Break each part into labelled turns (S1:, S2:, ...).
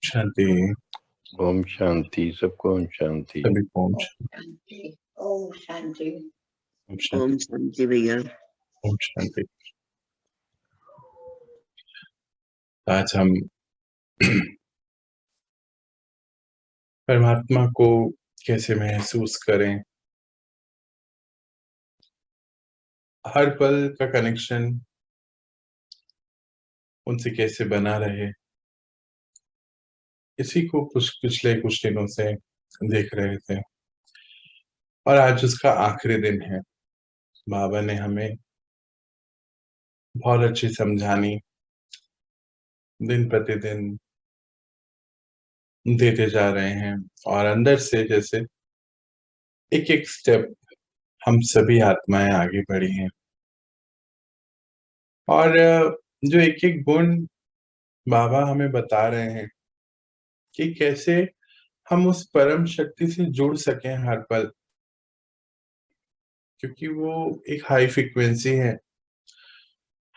S1: शांति।
S2: ओम शांति। सबको ओम शांति।
S1: सभी को ओम
S3: शांति। ओम शांति।
S1: शांति।
S3: ओम शांति भैया।
S1: ओम शांति। आज हम परमात्मा को कैसे महसूस करें, हर पल का कनेक्शन उनसे कैसे बना रहे, इसी को पिछले कुछ दिनों से देख रहे थे। और आज उसका आखिरी दिन है। बाबा ने हमें बहुत अच्छी समझानी दिन प्रतिदिन देते जा रहे हैं, और अंदर से जैसे एक एक स्टेप हम सभी आत्माएं आगे बढ़ी हैं। और जो एक एक गुण बाबा हमें बता रहे हैं कि कैसे हम उस परम शक्ति से जुड़ सकें हर पल, क्योंकि वो एक हाई फ्रीक्वेंसी है।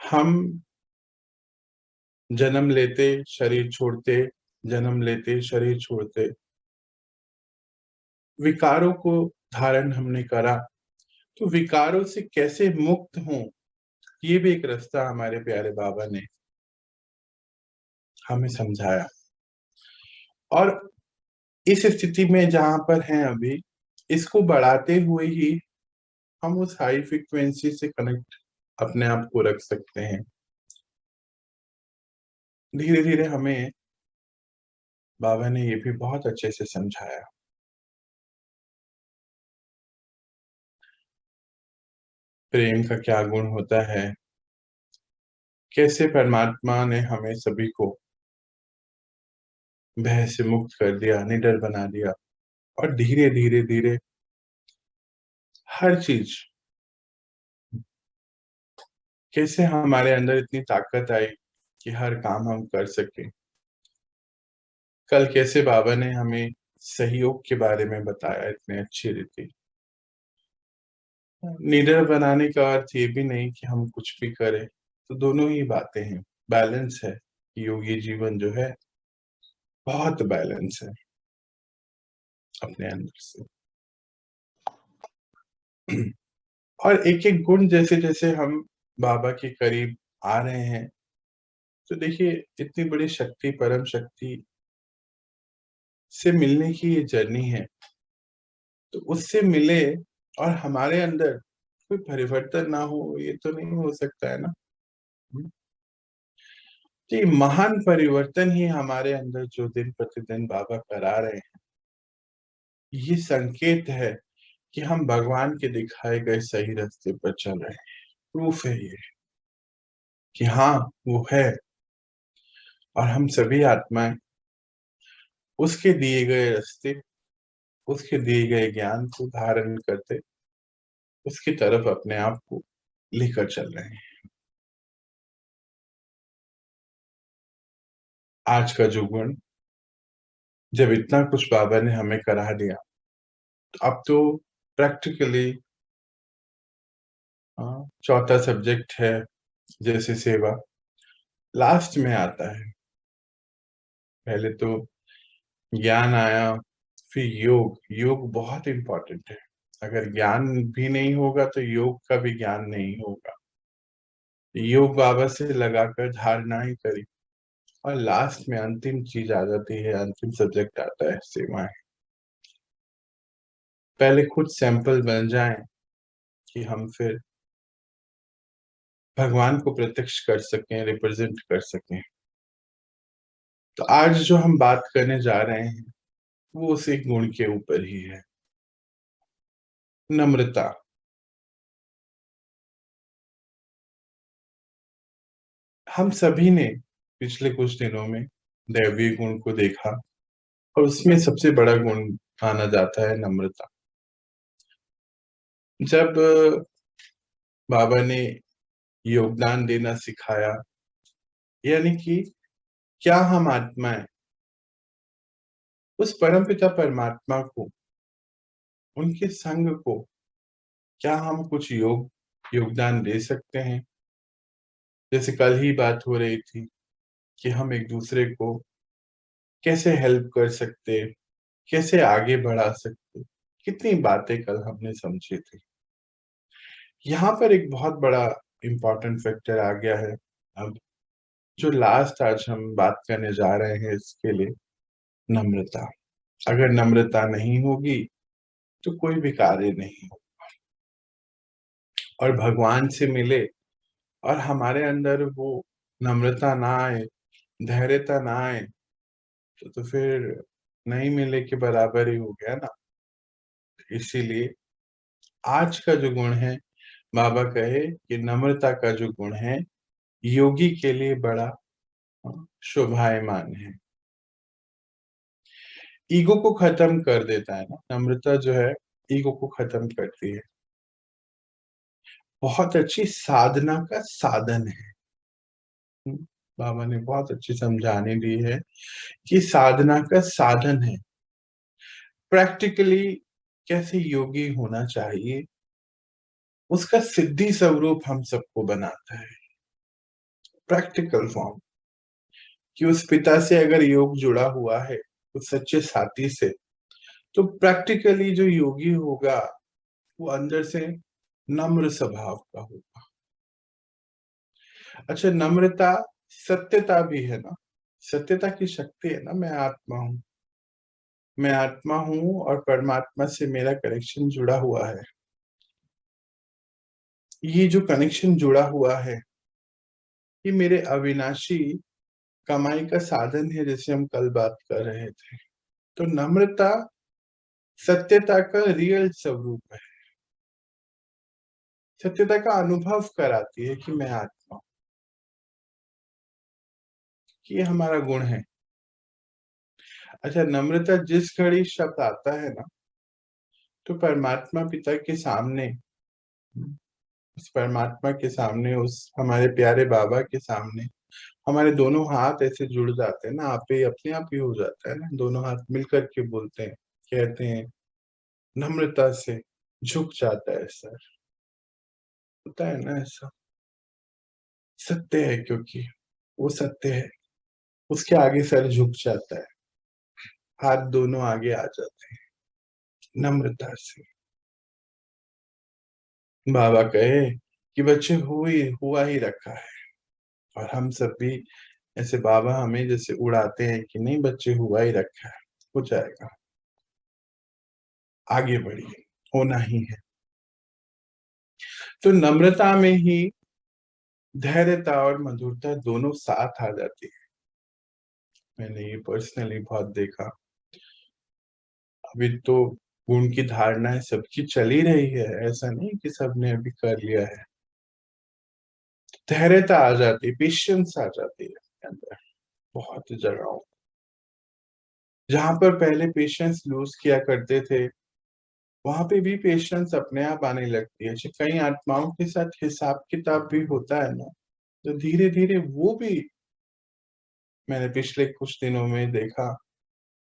S1: हम जन्म लेते शरीर छोड़ते, जन्म लेते शरीर छोड़ते, विकारों को धारण हमने करा, तो विकारों से कैसे मुक्त हों, ये भी एक रास्ता हमारे प्यारे बाबा ने हमें समझाया। और इस स्थिति में जहां पर हैं अभी, इसको बढ़ाते हुए ही हम उस हाई फ्रीक्वेंसी से कनेक्ट अपने आप को रख सकते हैं। धीरे धीरे हमें बाबा ने ये भी बहुत अच्छे से समझाया। प्रेम का क्या गुण होता है, कैसे परमात्मा ने हमें सभी को भय से मुक्त कर दिया, निडर बना दिया, और धीरे धीरे धीरे हर चीज कैसे हमारे अंदर इतनी ताकत आई कि हर काम हम कर सके। कल कैसे बाबा ने हमें सहयोग के बारे में बताया इतने अच्छी रीति। निडर बनाने का अर्थ ये भी नहीं कि हम कुछ भी करें, तो दोनों ही बातें हैं। बैलेंस है। योगी जीवन जो है बहुत बैलेंस है अपने अंदर से। और एक एक गुण जैसे जैसे हम बाबा के करीब आ रहे हैं, तो देखिए इतनी बड़ी शक्ति, परम शक्ति से मिलने की ये जर्नी है, तो उससे मिले और हमारे अंदर कोई परिवर्तन ना हो, ये तो नहीं हो सकता है ना। तो ये महान परिवर्तन ही हमारे अंदर जो दिन प्रतिदिन बाबा करा रहे हैं, ये संकेत है कि हम भगवान के दिखाए गए सही रास्ते पर चल रहे हैं। प्रूफ है ये कि हाँ वो है, और हम सभी आत्माएं उसके दिए गए रास्ते, उसके दिए गए ज्ञान को धारण करते उसकी तरफ अपने आप को लेकर चल रहे हैं। आज का जो गुण, जब इतना कुछ बाबा ने हमें करा दिया, तो अब तो प्रैक्टिकली चौथा सब्जेक्ट है जैसे सेवा, लास्ट में आता है। पहले तो ज्ञान आया, फिर योग। योग बहुत इंपॉर्टेंट है। अगर ज्ञान भी नहीं होगा तो योग का भी ज्ञान नहीं होगा। योग बाबा से लगाकर धारणा ही करी, और लास्ट में अंतिम चीज आ जाती है, अंतिम सब्जेक्ट आता है सेवाएं। पहले खुद सैंपल बन जाएं कि हम फिर भगवान को प्रत्यक्ष कर सकें, रिप्रेजेंट कर सकें। तो आज जो हम बात करने जा रहे हैं वो उस एक गुण के ऊपर ही है, नम्रता। हम सभी ने पिछले कुछ दिनों में दैवीय गुण को देखा, और उसमें सबसे बड़ा गुण माना जाता है नम्रता। जब बाबा ने योगदान देना सिखाया, यानी कि क्या हम आत्माएं उस परमपिता परमात्मा को, उनके संग को, क्या हम कुछ योगदान दे सकते हैं। जैसे कल ही बात हो रही थी कि हम एक दूसरे को कैसे हेल्प कर सकते, कैसे आगे बढ़ा सकते, कितनी बातें कल हमने समझी थी। यहाँ पर एक बहुत बड़ा इम्पोर्टेंट फैक्टर आ गया है अब, जो लास्ट आज हम बात करने जा रहे हैं इसके लिए, नम्रता। अगर नम्रता नहीं होगी तो कोई भी कार्य नहीं होगा। और भगवान से मिले और हमारे अंदर वो नम्रता ना आए, धैर्यता ना आए, तो फिर नहीं मिले के बराबर ही हो गया ना। इसीलिए आज का जो गुण है, बाबा कहे कि नम्रता का जो गुण है योगी के लिए बड़ा शोभायमान है, ईगो को खत्म कर देता है ना। नम्रता जो है ईगो को खत्म करती है, बहुत अच्छी साधना का साधन है। बाबा ने बहुत अच्छी समझाने दी है कि साधना का साधन है। प्रैक्टिकली कैसे योगी होना चाहिए, उसका सिद्धि स्वरूप हम सबको बनाता है। प्रैक्टिकल फॉर्म कि उस पिता से अगर योग जुड़ा हुआ है, उस सच्चे साथी से, तो प्रैक्टिकली जो योगी होगा वो अंदर से नम्र स्वभाव का होगा। अच्छा, नम्रता सत्यता भी है ना, सत्यता की शक्ति है ना। मैं आत्मा हूं और परमात्मा से मेरा कनेक्शन जुड़ा हुआ है। ये जो कनेक्शन जुड़ा हुआ है ये मेरे अविनाशी कमाई का साधन है, जैसे हम कल बात कर रहे थे। तो नम्रता सत्यता का रियल स्वरूप है, सत्यता का अनुभव कराती है कि मैं आत्मा हूं, कि ये हमारा गुण है। अच्छा, नम्रता जिस घड़ी शब्द आता है ना, तो परमात्मा पिता के सामने, उस परमात्मा के सामने, उस हमारे प्यारे बाबा के सामने हमारे दोनों हाथ ऐसे जुड़ जाते हैं ना, आप ही अपने आप ही हो जाता है ना। दोनों हाथ मिलकर के बोलते हैं, कहते हैं, नम्रता से झुक जाता है सर। होता है ना ऐसा, सत्य है, क्योंकि वो सत्य है, उसके आगे सर झुक जाता है, हाथ दोनों आगे आ जाते हैं नम्रता से। बाबा कहे कि बच्चे हुआ ही रखा है, और हम सब भी ऐसे बाबा हमें जैसे उड़ाते हैं कि नहीं बच्चे हुआ ही रखा है, हो जाएगा, आगे बढ़िए, होना ही है। तो नम्रता में ही धैर्यता और मधुरता दोनों साथ आ जाती है। मैंने ये पर्सनली बहुत देखा। अभी तो गुण की धारणाएं सबकी चल ही रही है, ऐसा नहीं कि सबने अभी कर लिया है। धैर्यता आ जाती है, पेशेंस आ जाती है अंदर बहुत जगहों। जहां पर पहले पेशेंस लूज किया करते थे, वहां पे भी पेशेंस अपने आप आने लगती है। कई आत्माओं के साथ हिसाब किताब भी होता है ना, तो धीरे धीरे वो भी, मैंने पिछले कुछ दिनों में देखा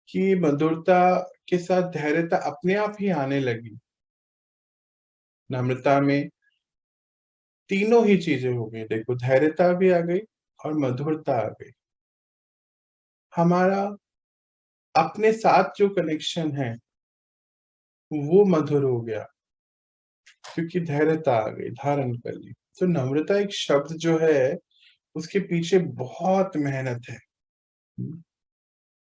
S1: कि मधुरता के साथ धैर्यता अपने आप ही आने लगी। नम्रता में तीनों ही चीजें हो गई, देखो, धैर्यता भी आ गई और मधुरता आ गई। हमारा अपने साथ जो कनेक्शन है वो मधुर हो गया, क्योंकि धैर्यता आ गई, धारण कर ली। तो नम्रता एक शब्द जो है उसके पीछे बहुत मेहनत है।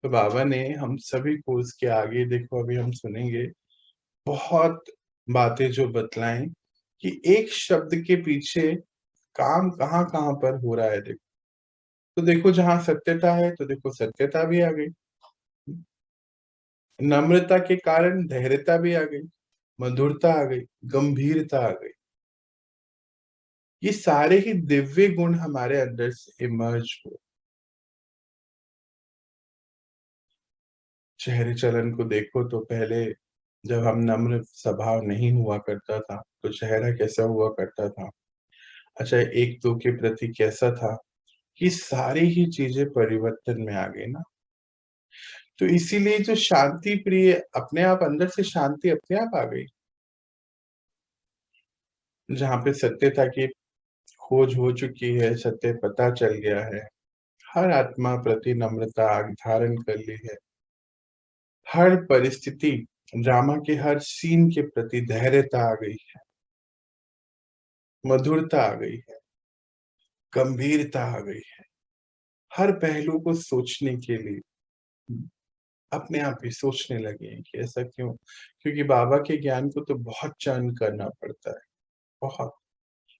S1: तो बाबा ने हम सभी को उसके आगे, देखो अभी हम सुनेंगे बहुत बातें जो बतलाएं कि एक शब्द के पीछे काम कहाँ कहाँ पर हो रहा है। देखो, तो देखो जहां सत्यता है तो देखो सत्यता भी आ गई, नम्रता के कारण धैर्यता भी आ गई, मधुरता आ गई, गंभीरता आ गई। ये सारे ही दिव्य गुण हमारे अंदर से इमर्ज हुए। चेहरे चलन को देखो तो पहले जब हम नम्र स्वभाव नहीं हुआ करता था तो चेहरा कैसा हुआ करता था। अच्छा, एक दो के प्रति कैसा था, कि सारी ही चीजें परिवर्तन में आ गई ना। तो इसीलिए जो शांति प्रिय, अपने आप अंदर से शांति अपने आप आ गई। जहाँ पे सत्यता की खोज हो चुकी है, सत्य पता चल गया है, हर आत्मा प्रति नम्रता धारण कर ली है। हर परिस्थिति, ड्रामा के हर सीन के प्रति धैर्यता आ गई है, मधुरता आ गई है, गंभीरता आ गई है। हर पहलू को सोचने के लिए अपने आप ही सोचने लगे हैं कि ऐसा क्यों? क्योंकि बाबा के ज्ञान को तो बहुत चयन करना पड़ता है, बहुत।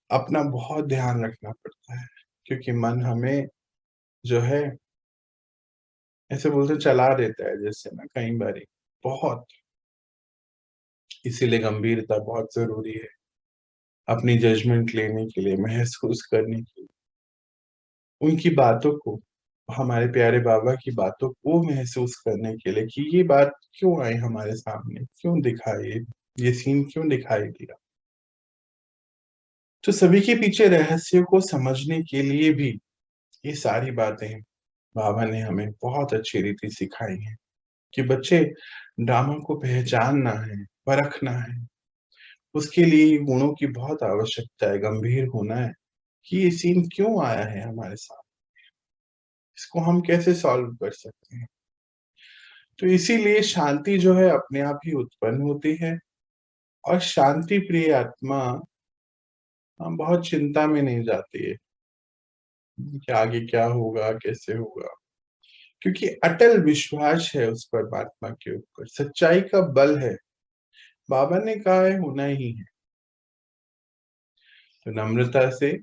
S1: अपना बहुत ध्यान रखना पड़ता है, क्योंकि मन हमें जो है ऐसे बोलते चला देता है जैसे ना कई बारी, बहुत। इसीलिए गंभीरता बहुत ज़रूरी है, अपनी जजमेंट लेने के लिए, महसूस करने के लिए। उनकी बातों को, हमारे प्यारे बाबा की बातों को महसूस करने के लिए कि ये बात क्यों आई हमारे सामने, क्यों दिखाई, ये सीन क्यों दिखाई दिया। तो सभी के पीछे रहस्य को समझने के लिए भी ये सारी बातें बाबा ने हमें बहुत अच्छी रीति सिखाई हैं कि बच्चे, ड्रामा को पहचानना है, परखना है। उसके लिए गुणों की बहुत आवश्यकता है, गंभीर होना है कि ये सीन क्यों आया है हमारे साथ, इसको हम कैसे सॉल्व कर सकते हैं। तो इसीलिए शांति जो है अपने आप ही उत्पन्न होती है, और शांति प्रिय आत्मा बहुत चिंता में नहीं जाती है कि आगे क्या होगा, कैसे होगा, क्योंकि अटल विश्वास है उस परमात्मा के ऊपर, सच्चाई का बल है। बाबा ने कहा है होना ही है। तो नम्रता से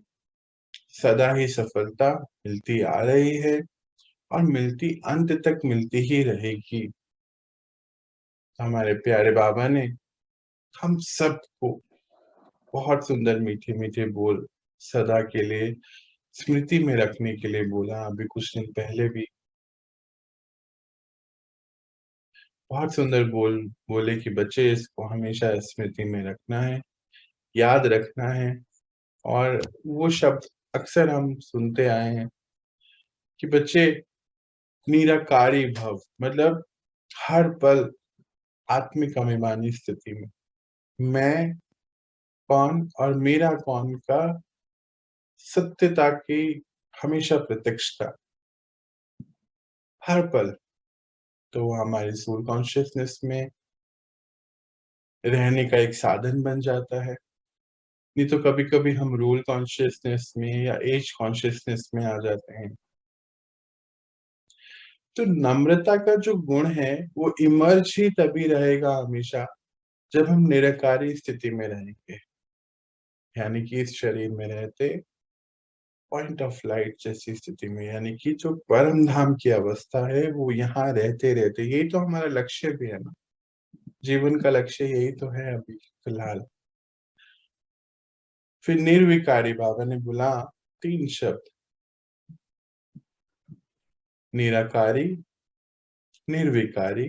S1: सदा ही सफलता मिलती आ रही है, और मिलती अंत तक मिलती ही रहेगी। हमारे प्यारे बाबा ने हम सबको बहुत सुंदर मीठे मीठे बोल सदा के लिए स्मृति में रखने के लिए बोला। अभी कुछ दिन पहले भी बहुत सुंदर बोले कि बच्चे, इसको हमेशा स्मृति में रखना है, याद रखना है। और वो शब्द अक्सर हम सुनते आए हैं कि बच्चे, निराकारी भव, मतलब हर पल आत्मिक अभिमानी स्थिति में मैं कौन और मेरा कौन का सत्यता की हमेशा प्रत्यक्षता, हर पल। तो हमारे सोल कॉन्शियसनेस में रहने का एक साधन बन जाता है। नहीं तो कभी-कभी हम रोल कॉन्शियसनेस में या एज कॉन्शियसनेस में आ जाते हैं। तो नम्रता का जो गुण है वो इमर्ज ही तभी रहेगा हमेशा जब हम निरकारी स्थिति में रहेंगे, यानी कि इस शरीर में रहते पॉइंट ऑफ लाइट जैसी स्थिति में, यानी कि जो परम धाम की अवस्था है वो यहाँ रहते रहते, यही तो हमारा लक्ष्य भी है ना, जीवन का लक्ष्य यही तो है अभी फिलहाल। फिर निर्विकारी, बाबा ने बोला 3 शब्द, निराकारी, निर्विकारी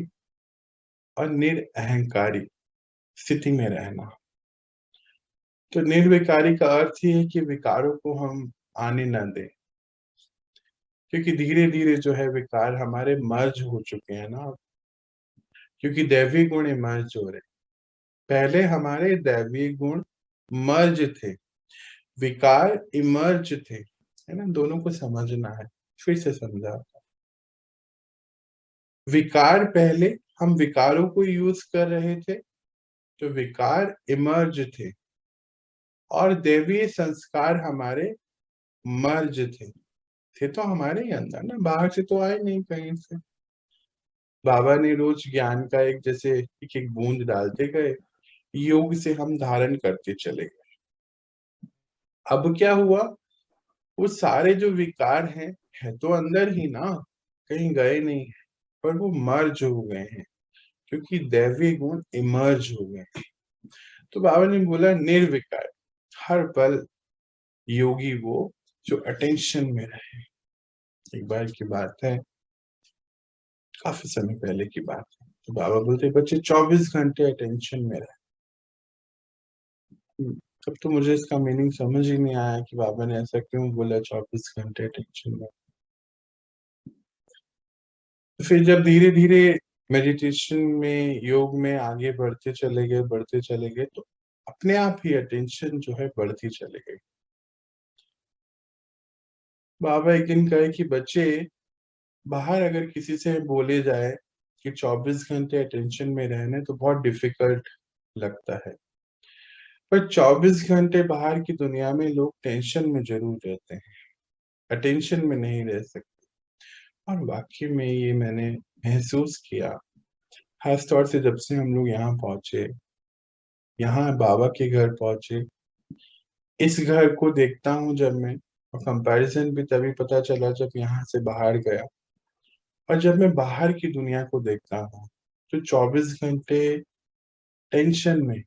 S1: और निरअहंकारी स्थिति में रहना। तो निर्विकारी का अर्थ ही है कि विकारों को हम आने ना दें, क्योंकि धीरे-धीरे जो है विकार हमारे मर्ज हो चुके हैं ना, क्योंकि दैवी गुण इमर्ज हो रहे। पहले हमारे दैवी गुण मर्ज थे, विकार इमर्ज थे, है ना? दोनों को समझना है। फिर से समझाता हूँ। विकार पहले हम विकारों को यूज कर रहे थे, तो विकार इमर्ज थे, और दैवीय संस्कार हमारे मर्ज थे तो हमारे ही अंदर ना, बाहर से तो आए नहीं कहीं से। बाबा ने रोज ज्ञान का एक जैसे एक एक बूंद डालते गए, योग से हम धारण करते चले गए। अब क्या हुआ, वो सारे जो विकार हैं है तो अंदर ही ना, कहीं गए नहीं है, पर वो मर्ज हो गए हैं, क्योंकि दैवी गुण इमर्ज हो गए। तो बाबा ने बोला निर्विकार, हर पल योगी वो जो अटेंशन में रहे। एक बार की बात है, काफी समय पहले की बात है, तो बाबा बोलते बच्चे 24 घंटे अटेंशन में रहे। तब तो मुझे इसका मीनिंग समझ ही नहीं आया कि बाबा ने ऐसा क्यों बोला 24 घंटे अटेंशन में। फिर जब धीरे धीरे मेडिटेशन में, योग में आगे बढ़ते चले गए, तो अपने आप ही अटेंशन जो है बढ़ती चली गई। बाबा एक दिन कहे कि बच्चे, बाहर अगर किसी से बोले जाए कि 24 घंटे अटेंशन में रहने तो बहुत डिफिकल्ट लगता है, पर 24 घंटे बाहर की दुनिया में लोग टेंशन में जरूर रहते हैं, अटेंशन में नहीं रह सकते। और वाकई में ये मैंने महसूस किया, खास तौर से जब से हम लोग यहाँ पहुंचे, यहाँ बाबा के घर पहुंचे। इस घर को देखता हूँ जब मैं, और कंपैरिजन भी तभी पता चला जब यहाँ से बाहर गया, और जब मैं बाहर की दुनिया को देखता हूँ तो 24 घंटे टेंशन में,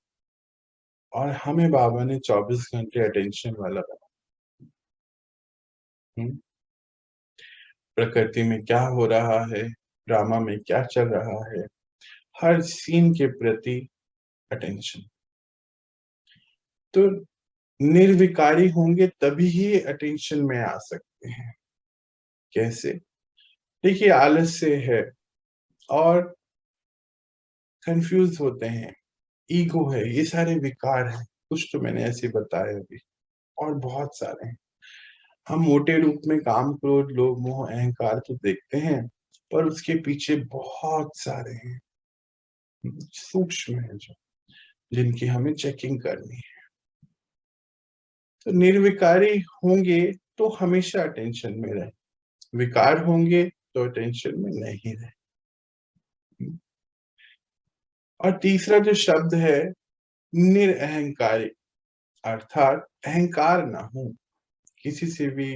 S1: और हमें बाबा ने 24 घंटे अटेंशन वाला बना। प्रकृति में क्या हो रहा है, ड्रामा में क्या चल रहा है, हर सीन के प्रति अटेंशन। तो निर्विकारी होंगे तभी ही अटेंशन में आ सकते हैं। कैसे? देखिए, आलस से है, और कंफ्यूज होते हैं, ईगो है, ये सारे विकार हैं। कुछ तो मैंने ऐसे बताए अभी, और बहुत सारे हैं। हम मोटे रूप में काम, क्रोध, लोभ, मोह, अहंकार तो देखते हैं, पर उसके पीछे बहुत सारे हैं, सूक्ष्म है, जो जिनकी हमें चेकिंग करनी है। तो निर्विकारी होंगे तो हमेशा अटेंशन में रहे, विकार होंगे तो अटेंशन में नहीं रहे। और तीसरा जो शब्द है, निरअहंकारी, अर्थात अहंकार ना हो, किसी से भी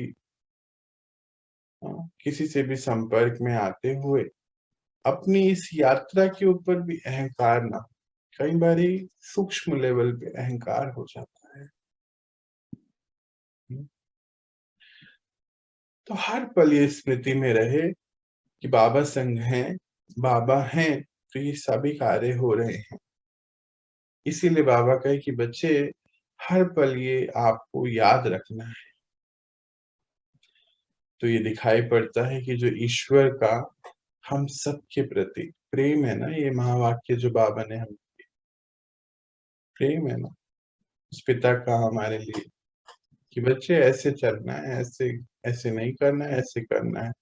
S1: किसी से भी संपर्क में आते हुए अपनी इस यात्रा के ऊपर भी अहंकार ना हो। कई बारी सूक्ष्म लेवल पे अहंकार हो जाता है। तो हर पल ये स्मृति में रहे कि बाबा संग हैं, बाबा हैं, तो ये सभी कार्य हो रहे हैं। इसीलिए बाबा कहे कि बच्चे, हर पल ये आपको याद रखना है। तो ये दिखाई पड़ता है कि जो ईश्वर का हम सबके प्रति प्रेम है ना, ये महावाक्य जो बाबा ने हम, प्रेम है ना उस पिता का हमारे लिए, कि बच्चे ऐसे चलना है, ऐसे ऐसे नहीं करना है, ऐसे करना है।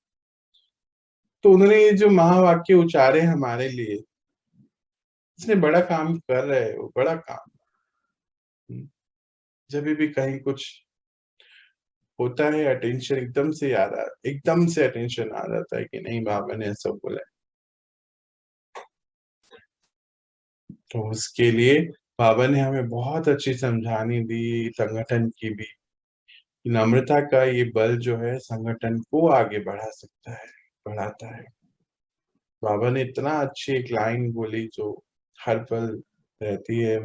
S1: तो उन्होंने ये जो महावाक्य उचारे हमारे लिए, इसने बड़ा काम कर रहे हैं, वो बड़ा काम। जब भी कहीं कुछ होता है, अटेंशन एकदम से याद आ, एकदम से अटेंशन आ जाता है कि नहीं, बाबा ने ऐसा बोला है। तो उसके लिए बाबा ने हमें बहुत अच्छी समझानी दी, संगठन की भी। नम्रता का ये बल जो है संगठन को आगे बढ़ा सकता है, बढ़ाता है। बाबा ने इतना अच्छी एक लाइन बोली जो हर पल रहती है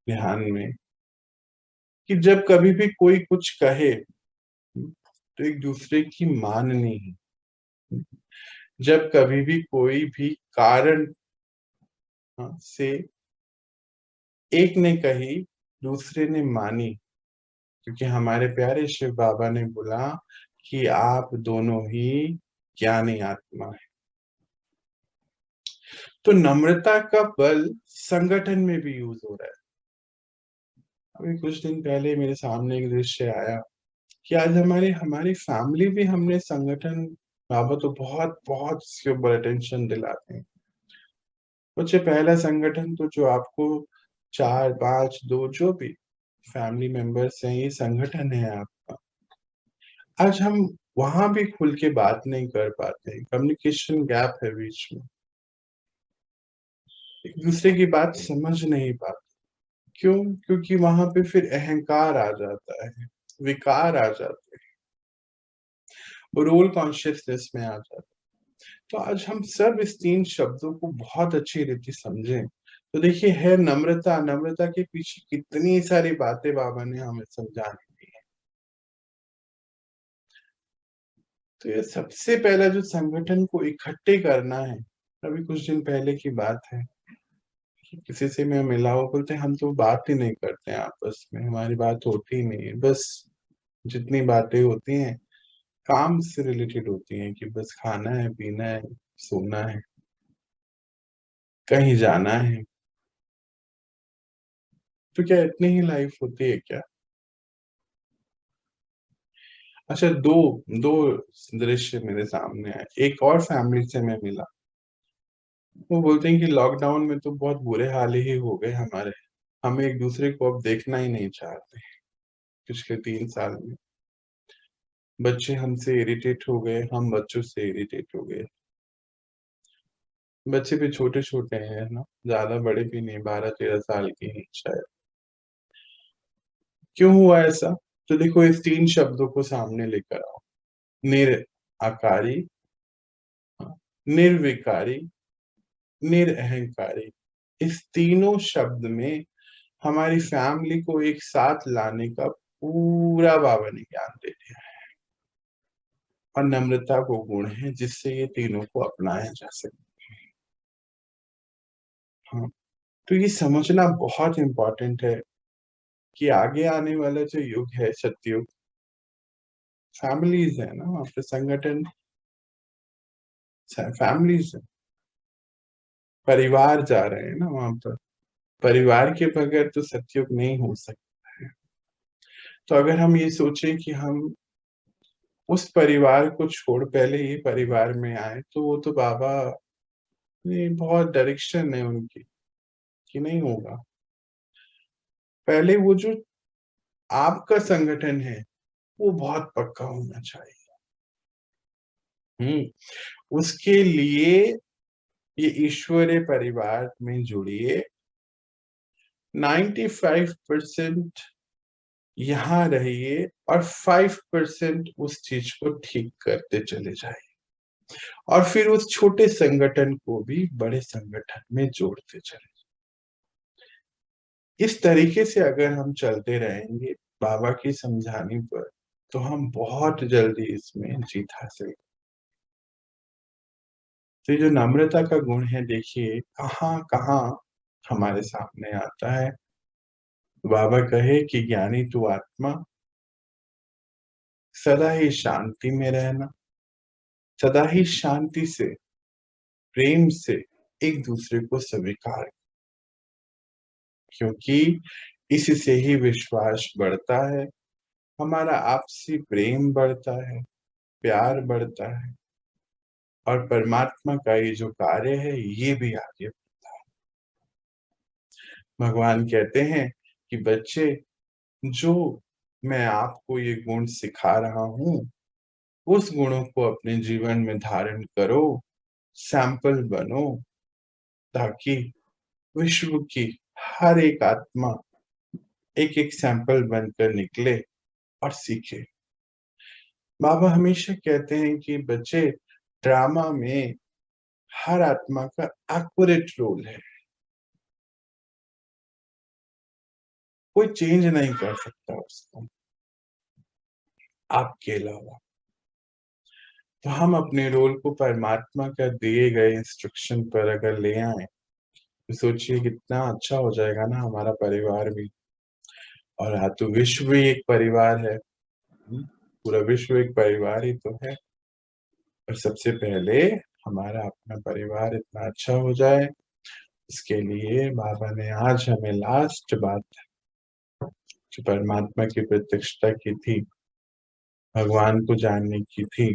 S1: ध्यान में, कि जब कभी भी कोई कुछ कहे तो एक दूसरे की माननी है। जब कभी भी कोई भी कारण से एक ने कही, दूसरे ने मानी, क्योंकि हमारे प्यारे शिव बाबा ने बोला कि आप दोनों ही ज्ञानी आत्मा है। तो नम्रता का बल संगठन में भी यूज हो रहा है। अभी कुछ दिन पहले मेरे सामने एक दृश्य आया कि आज हमारी हमारी फैमिली भी, हमने संगठन, बाबा तो बहुत बहुत इसके ऊपर अटेंशन दिलाते हैं। बच्चे, पहला संगठन तो जो आपको 4 5 2 जो भी फैमिली मेंबर्स हैं, ये संगठन है आपका। आज हम वहां भी खुल के बात नहीं कर पाते, कम्युनिकेशन गैप है बीच में, एक दूसरे की बात समझ नहीं पाते। क्यों? क्योंकि वहां पे फिर अहंकार आ जाता है, विकार आ जाते हैं, रोल कॉन्शियसनेस में आ जाता है। तो आज हम सब इस 3 शब्दों को बहुत अच्छी रीति समझें। तो देखिए, है नम्रता, नम्रता के पीछे कितनी सारी बातें बाबा ने हमें समझानी दी है। तो ये सबसे पहला जो संगठन को इकट्ठे करना है, अभी कुछ दिन पहले की बात है कि किसी से मैं मिला, वो बोलते हम तो बात ही नहीं करते हैं आपस में, हमारी बात होती ही नहीं है, बस जितनी बातें होती हैं काम से रिलेटेड होती हैं, कि बस खाना है, पीना है, सोना है, कहीं जाना है। तो क्या इतनी ही लाइफ होती है क्या? अच्छा, दो दो दृश्य मेरे सामने आए। एक और फैमिली से मैं मिला, वो बोलते हैं कि लॉकडाउन में तो बहुत बुरे हाल ही हो गए हमारे, हमें एक दूसरे को अब देखना ही नहीं चाहते। पिछले 3 साल में बच्चे हमसे इरिटेट हो गए, हम बच्चों से इरिटेट हो गए। बच्चे भी छोटे छोटे हैं ना, ज्यादा बड़े भी नहीं, 12-13 साल के हैं शायद। क्यों हुआ ऐसा? तो देखो, इस 3 शब्दों को सामने लेकर आओ। निराकारी, निर्विकारी, निरअहंकारी। इस तीनों शब्द में हमारी फैमिली को एक साथ लाने का पूरा बाबा ने ज्ञान दे दिया है। और नम्रता को गुण है जिससे ये तीनों को अपनाया जा सके। हाँ, तो ये समझना बहुत इंपॉर्टेंट है कि आगे आने वाला जो युग है, सतयुग, फैमिलीज है ना वहाँ पे, संगठन फैमिलीज है, परिवार जा रहे हैं ना वहां पर। परिवार के बगैर तो सतयुग नहीं हो सकता है। तो अगर हम ये सोचें कि हम उस परिवार को छोड़ पहले ही परिवार में आए, तो वो तो बाबा ने बहुत डायरेक्शन है उनकी कि नहीं होगा। पहले वो जो आपका संगठन है वो बहुत पक्का होना चाहिए। उसके लिए ये ईश्वरीय परिवार में जुड़िए। 95% यहाँ रहिए और 5% उस चीज को ठीक करते चले जाइए, और फिर उस छोटे संगठन को भी बड़े संगठन में जोड़ते चले। इस तरीके से अगर हम चलते रहेंगे बाबा की समझाने पर, तो हम बहुत जल्दी इसमें जीत हासिल। तो ये जो नम्रता का गुण है, देखिए कहाँ कहाँ हमारे सामने आता है। बाबा कहे कि ज्ञानी तू आत्मा, सदा ही शांति में रहना, सदा ही शांति से, प्रेम से एक दूसरे को स्वीकार, क्योंकि इससे ही विश्वास बढ़ता है, हमारा आपसी प्रेम बढ़ता है, प्यार बढ़ता है, और परमात्मा का ये जो कार्य है ये भी आगे बढ़ता है। भगवान कहते हैं कि बच्चे, जो मैं आपको ये गुण सिखा रहा हूं, उस गुणों को अपने जीवन में धारण करो, सैंपल बनो, ताकि विश्व की हर एक आत्मा एक एक सैंपल बनकर निकले और सीखे। बाबा हमेशा कहते हैं कि बच्चे, ड्रामा में हर आत्मा का एक्यूरेट रोल है, कोई चेंज नहीं कर सकता उसको आपके अलावा। तो हम अपने रोल को परमात्मा का दिए गए इंस्ट्रक्शन पर अगर ले आए, तो सोचिए कितना अच्छा हो जाएगा ना हमारा परिवार भी। और हाँ, तो विश्व भी एक परिवार है। पूरा विश्व एक परिवार ही तो है। और सबसे पहले हमारा अपना परिवार इतना अच्छा हो जाए, इसके लिए बाबा ने आज हमें लास्ट बात जो परमात्मा की प्रत्यक्षता की थी, भगवान को जानने की थी,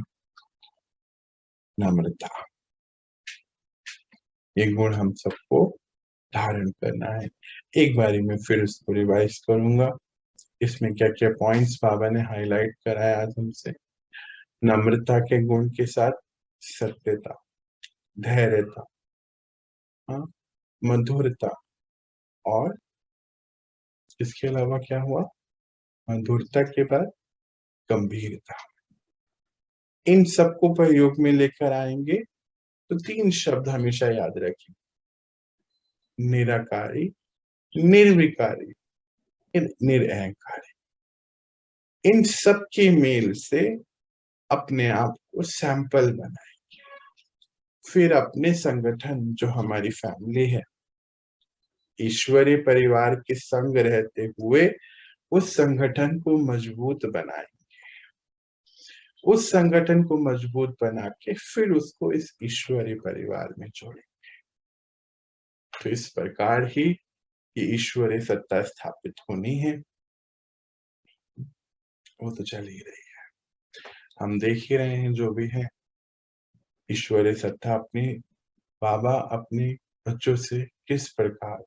S1: नम्रता। ये गुण हम सबको धारण करना है। एक बारी में फिर उसको रिवाइज करूंगा, इसमें क्या क्या पॉइंट्स बाबा ने हाईलाइट कराया आज हमसे। नम्रता के गुण के साथ सत्यता, धैर्यता, हाँ, मधुरता, और इसके अलावा क्या हुआ? मधुरता के बाद गंभीरता। इन सबको प्रयोग में लेकर आएंगे तो 3 शब्द हमेशा याद रखिए: निराकारी, निर्विकारी, निरअहंकारी। इन सब के मेल से अपने आप को सैंपल बनाए, फिर अपने संगठन जो हमारी फैमिली है, ईश्वरीय परिवार के संग रहते हुए उस संगठन को मजबूत बनाए। उस संगठन को मजबूत बना के फिर उसको इस ईश्वरीय परिवार में जोड़े। तो इस प्रकार ही ये ईश्वरीय सत्ता स्थापित होनी है, वो तो चल ही रही है। हम देख ही रहे हैं जो भी है, ईश्वरीय सत्ता अपनी बाबा अपने बच्चों से किस प्रकार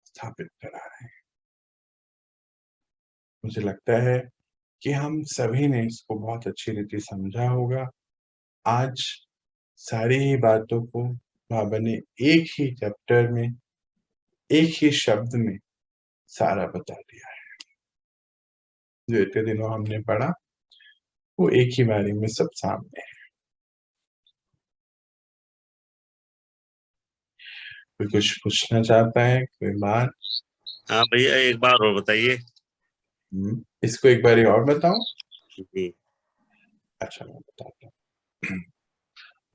S1: स्थापित करा रहे हैं। मुझे लगता है कि हम सभी ने इसको बहुत अच्छी रीति समझा होगा। आज सारी ही बातों को बाबा ने एक ही चैप्टर में, एक ही शब्द में सारा बता दिया है। जो इतने दिनों हमने पढ़ा वो एक ही बारी में सब सामने है। कोई कुछ पूछना चाहता है, कोई बात?
S4: हाँ भैया, एक बार और बताइए।
S1: इसको एक बारी और बताऊं?
S4: जी।
S1: अच्छा, मैं बताता हूँ।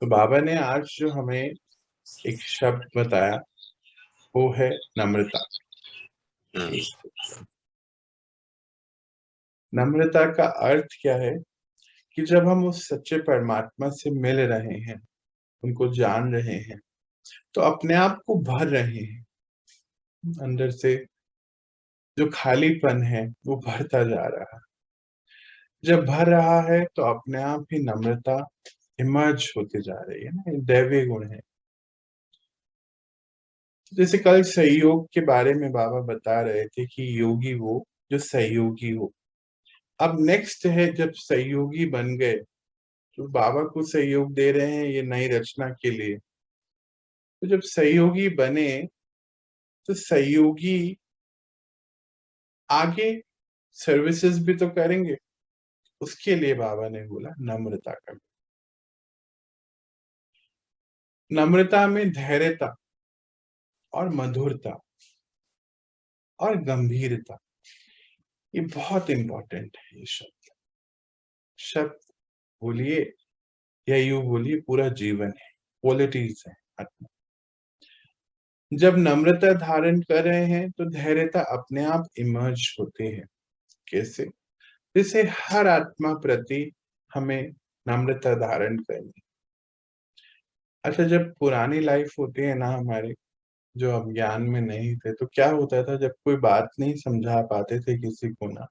S1: तो बाबा ने आज जो हमें एक शब्द बताया वो है नम्रता।
S4: हाँ।
S1: नम्रता का अर्थ क्या है कि जब हम उस सच्चे परमात्मा से मिल रहे हैं, उनको जान रहे हैं, तो अपने आप को भर रहे हैं, अंदर से जो खालीपन है वो भरता जा रहा है। जब भर रहा है तो अपने आप ही नम्रता इमर्ज होती जा रही है ना, दैवीय गुण है। जैसे कल सहयोग के बारे में बाबा बता रहे थे कि योगी वो जो सहयोगी हो। अब नेक्स्ट है, जब सहयोगी बन गए तो बाबा को सहयोग दे रहे हैं ये नई रचना के लिए। तो जब सहयोगी बने तो सहयोगी आगे सर्विसेज भी तो करेंगे, उसके लिए बाबा ने बोला नम्रता का। नम्रता में धैर्यता और मधुरता और गंभीरता, ये बहुत इंपॉर्टेंट है। ये शब्द बोलिए या यूं बोलिए, पूरा जीवन है, क्वालिटीज है आत्मा। जब नम्रता धारण कर रहे हैं तो धैर्यता अपने आप इमर्ज होते हैं। कैसे? जैसे हर आत्मा प्रति हमें नम्रता धारण करनी। अच्छा, जब पुरानी लाइफ होती है ना हमारे, जो हम ज्ञान में नहीं थे, तो क्या होता था, जब कोई बात नहीं समझा पाते थे किसी को ना,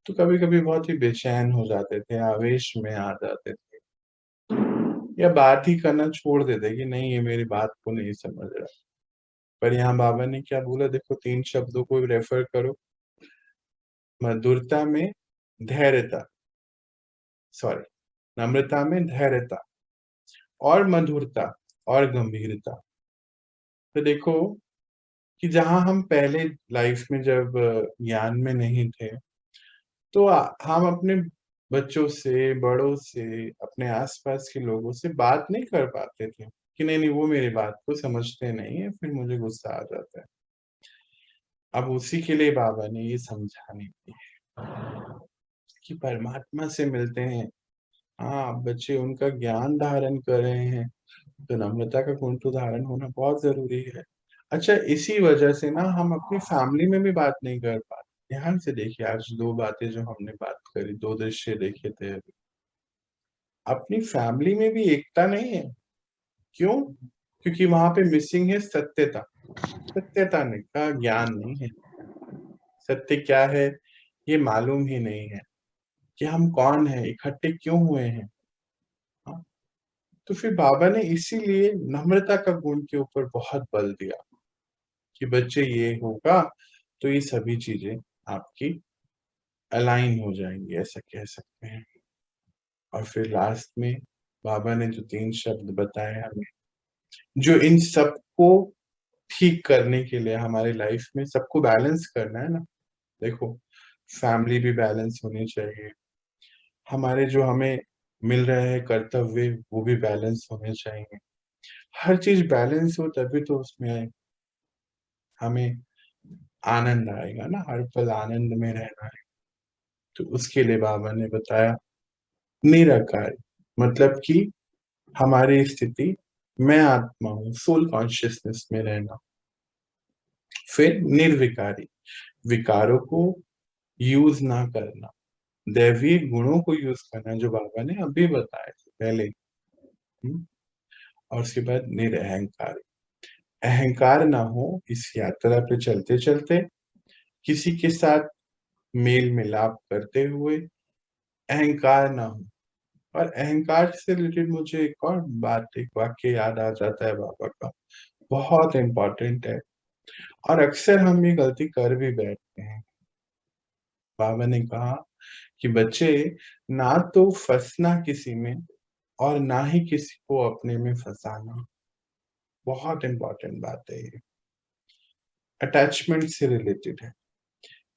S1: तो कभी कभी बहुत ही बेचैन हो जाते थे, आवेश में आ जाते थे, या बात ही करना छोड़ देते कि नहीं ये मेरी बात को नहीं समझ रहा। पर यहाँ बाबा ने क्या बोला, देखो 3 शब्दों को रेफर करो। मधुरता में धैर्यता, सॉरी, नम्रता में धैर्यता और मधुरता और गंभीरता। तो देखो कि जहां हम पहले लाइफ में जब ज्ञान में नहीं थे, तो हम अपने बच्चों से, बड़ों से, अपने आसपास के लोगों से बात नहीं कर पाते थे कि नहीं नहीं वो मेरी बात को समझते नहीं है, फिर मुझे गुस्सा आ जाता है। अब उसी के लिए बाबा ने ये समझाने की कि परमात्मा से मिलते हैं। हाँ, बच्चे उनका ज्ञान धारण कर रहे हैं तो नम्रता का गुण तो धारण होना बहुत जरूरी है। अच्छा, इसी वजह से ना हम अपनी फैमिली में भी बात नहीं कर पाते। ध्यान से देखिए, आज 2 बातें जो हमने बात करी, 2 दृश्य देखे थे अभी। अपनी फैमिली में भी एकता नहीं है। क्यों? क्योंकि वहां पे मिसिंग है सत्यता। सत्यता नहीं का ज्ञान नहीं है। सत्य क्या है ये मालूम ही नहीं है, कि हम कौन है, इकट्ठे क्यों हुए हैं। हाँ? तो फिर बाबा ने इसीलिए नम्रता का गुण के ऊपर बहुत बल दिया कि बच्चे ये होगा तो ये सभी चीजें आपकी अलाइन हो जाएंगी, ऐसा कह सकते हैं। और फिर लास्ट में बाबा ने जो 3 शब्द बताए हमें, जो इन सबको ठीक करने के लिए हमारी लाइफ में सबको बैलेंस करना है ना। देखो, फैमिली भी बैलेंस होनी चाहिए, हमारे जो हमें मिल रहे हैं कर्तव्य वो भी बैलेंस होने चाहिए। हर चीज बैलेंस हो तभी तो उसमें हमें आनंद आएगा ना, हर पल आनंद में रहना है। तो उसके लिए बाबा ने बताया निराकार, मतलब कि हमारी स्थिति मैं आत्मा हूँ, सोल कॉन्शियसनेस में रहना। फिर निर्विकारी, विकारों को यूज ना करना, दैवीय गुणों को यूज करना, जो बाबा ने अभी बताया था पहले। और उसके बाद निरअहंकारी, अहंकार ना हो इस यात्रा पे चलते चलते, किसी के साथ मेल मिलाप करते हुए, अहंकार ना हो। और अहंकार से रिलेटेड मुझे एक और बात, एक वाक्य याद आ जाता है बाबा का, बहुत इम्पोर्टेंट है और अक्सर हम ये गलती कर भी बैठते हैं। बाबा ने कहा कि बच्चे, ना तो फंसना किसी में और ना ही किसी को अपने में फंसाना। बहुत इम्पोर्टेंट बात है ये, अटैचमेंट से रिलेटेड है।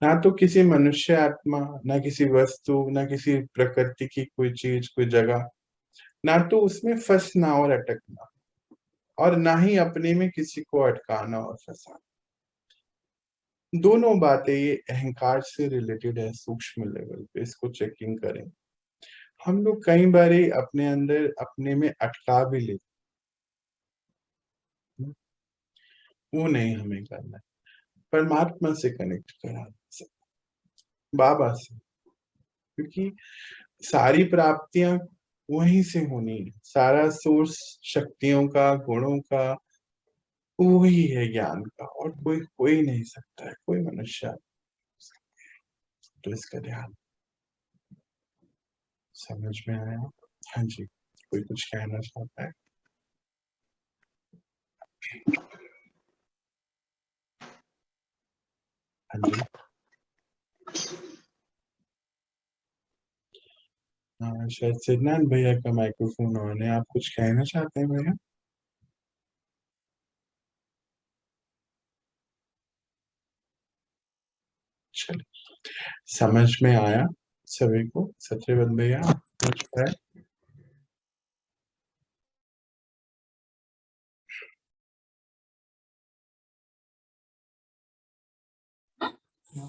S1: ना तो किसी मनुष्य आत्मा, ना किसी वस्तु, ना किसी प्रकृति की कोई चीज, कोई जगह, ना तो उसमें फंसना और अटकना, और ना ही अपने में किसी को अटकाना और फंसाना। दोनों बातें ये अहंकार से रिलेटेड है सूक्ष्म लेवल पे, इसको चेकिंग करें। हम लोग कई बार अपने अंदर अपने में अटका भी लेते, वो नहीं हमें करना है। परमात्मा से कनेक्ट करा, बाबा से, क्योंकि सारी प्राप्तियां वहीं से होनी है। सारा सोर्स शक्तियों का, गुणों का वही है, ज्ञान का, और कोई हो ही नहीं सकता है, कोई मनुष्य। तो इसका ध्यान, समझ में आया? हाँ जी, कोई कुछ कहना चाहता है? हाँ जी, हाँ, शायद सिद्धांत भैया का माइक्रोफोन ऑन है, आप कुछ कहना चाहते हैं भैया? चलिए, समझ में आया सभी को? सत्यवत भैया समझ पाए?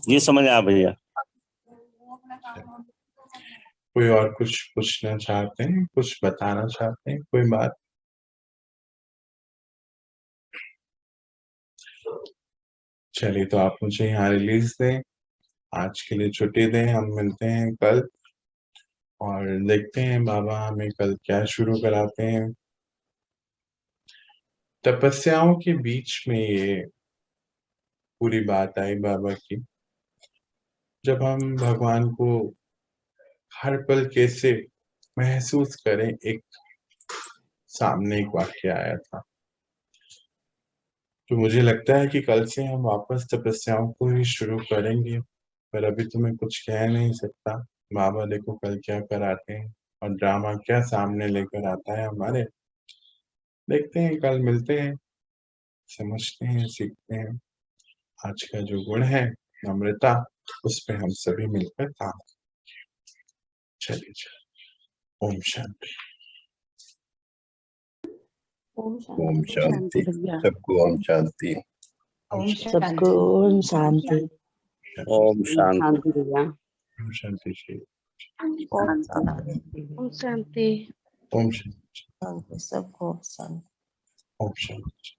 S4: ये समझ आया भैया।
S1: कोई और कुछ पूछना चाहते हैं, कुछ बताना चाहते हैं, कोई बात? चलिए, तो आप मुझे यहाँ रिलीज दें, आज के लिए छुट्टी दें। हम मिलते हैं कल और देखते हैं बाबा हमें कल क्या शुरू कराते हैं। तपस्याओं के बीच में ये पूरी बात आई बाबा की, जब हम भगवान को हर पल कैसे महसूस करें। एक सामने एक वाक्य आया था, तो मुझे लगता है कि कल से हम वापस तपस्याओं को ही शुरू करेंगे, पर अभी तो मैं कुछ कह नहीं सकता। बाबा देखो कल क्या कराते हैं और ड्रामा क्या सामने लेकर आता है हमारे। देखते हैं, कल मिलते हैं, समझते हैं, सीखते हैं। आज का जो गुण है नम्रता, उस पे हम सभी मिलकर काम। चलिए, ओम शांति।
S2: ओम शांति। सबको ओम शांति।
S5: सबको ओम शांति।
S4: ओम शांति।
S5: शांति भैया।
S1: ओम शांति श्री।
S5: ओम शांति।
S6: ओम शांति।
S1: ओम शांति।
S5: सबको शांति।
S1: ओम शांति।